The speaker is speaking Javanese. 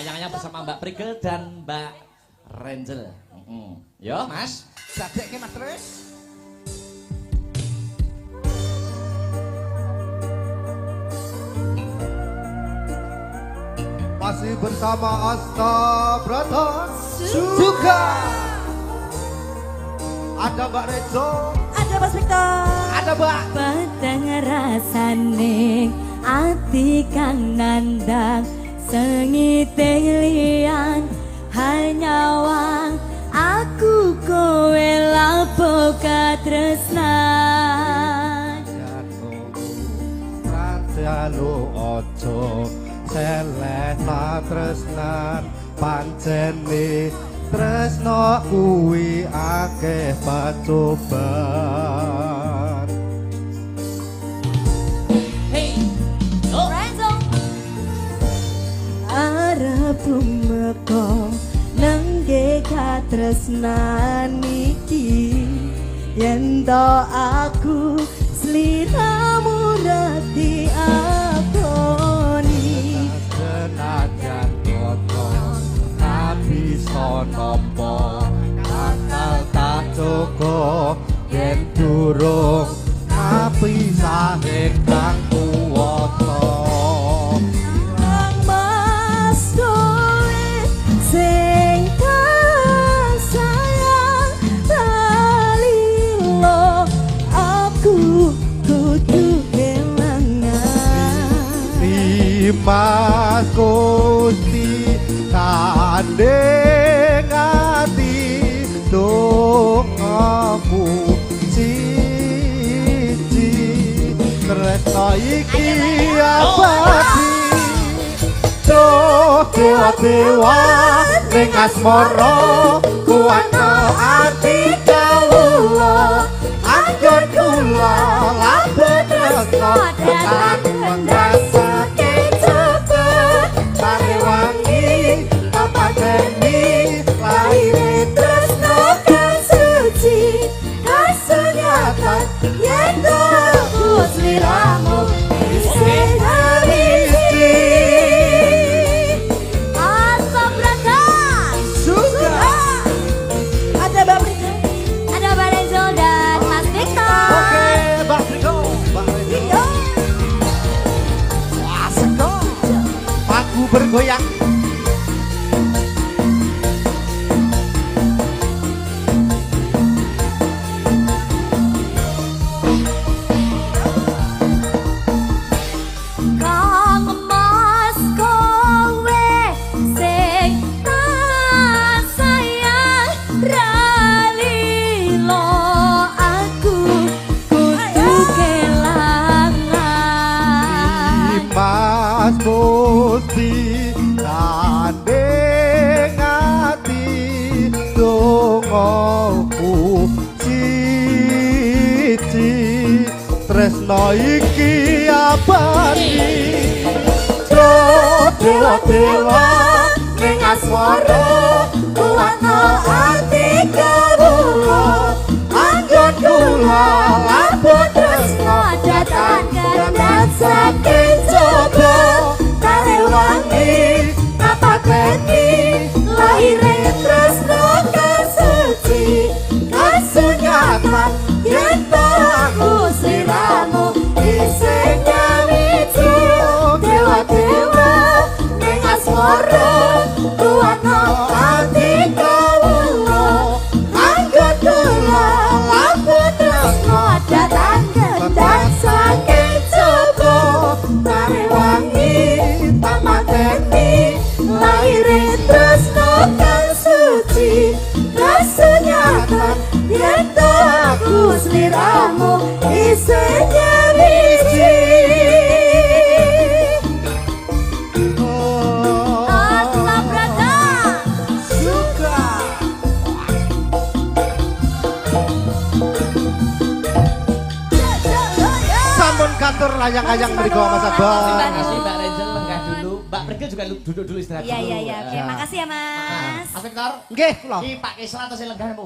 layang-layang bersama Mbak Prigel dan Mbak Renjel. Yo, Mas. Sadekke Mas terus. Masih bersama Asta Brata Suka. Ada Mbak Rejo, Ada Mas Victor. Ada Mbak. Padang rasane ati kang nandang sengite liyan hanya wang aku kowe lapo katresnan Rajalu ojo seleh tresnan pancene tresno kuwi akeh pacoban. Hey. Yo. Renzo arep meko nengge katresnan iki yen to aku sliramu rati akoni Senajan kotor tapi sonopo akal tak cukup yen durung kapisahe kang kuwata. Kang Mas kowe sing sayang talilo aku kudu kelangan Mas Gusti kandeng ati dongaku siji tresno iki abadi dewa ning asmara kuwano ati kawula anjur kula labet tresno tekan mendasake cepet sare wangi apa deni laire tresno kang suci kasunyatan yen aku sliramu isih nangisi asam rasa Suka. ada Mbak Prigel ada Mbak Renzo dan Mas Victor. Oke, Mbak Prigel. Mbak Renjo. Wah, sedap. aku bergoyang. Kang Mas kowe sing tak sayang ralilo aku kudu kelangan Mas Gusti kandeng ati dongaku siji tresno iki abadi dewa ning asmara kuwano ati kawula anjur kula labut tresno datang dan saking coba kare wangi apa keni lahire tresno kasuci kasunyatan yen aku sliramu isih nyawiji dewa ning asmara kuwano ati kawula anggone kula labut tresno datang dan saking coba kare wangi tamateni laire tresno kang suci kasunyatan yen aku sliramu isih nyawiji. asam rasa Suka. Sampun katur layang-layang mriku Mas Terima Abang. kasih Mbak Renjel lenggah dulu. Mbak Prigel juga duduk dulu istirahat iya dulu. iya iya oke makasih ya Mas. Mas Victor, Nggih, kula. iki Pak Kisra atau sing lenggah apa?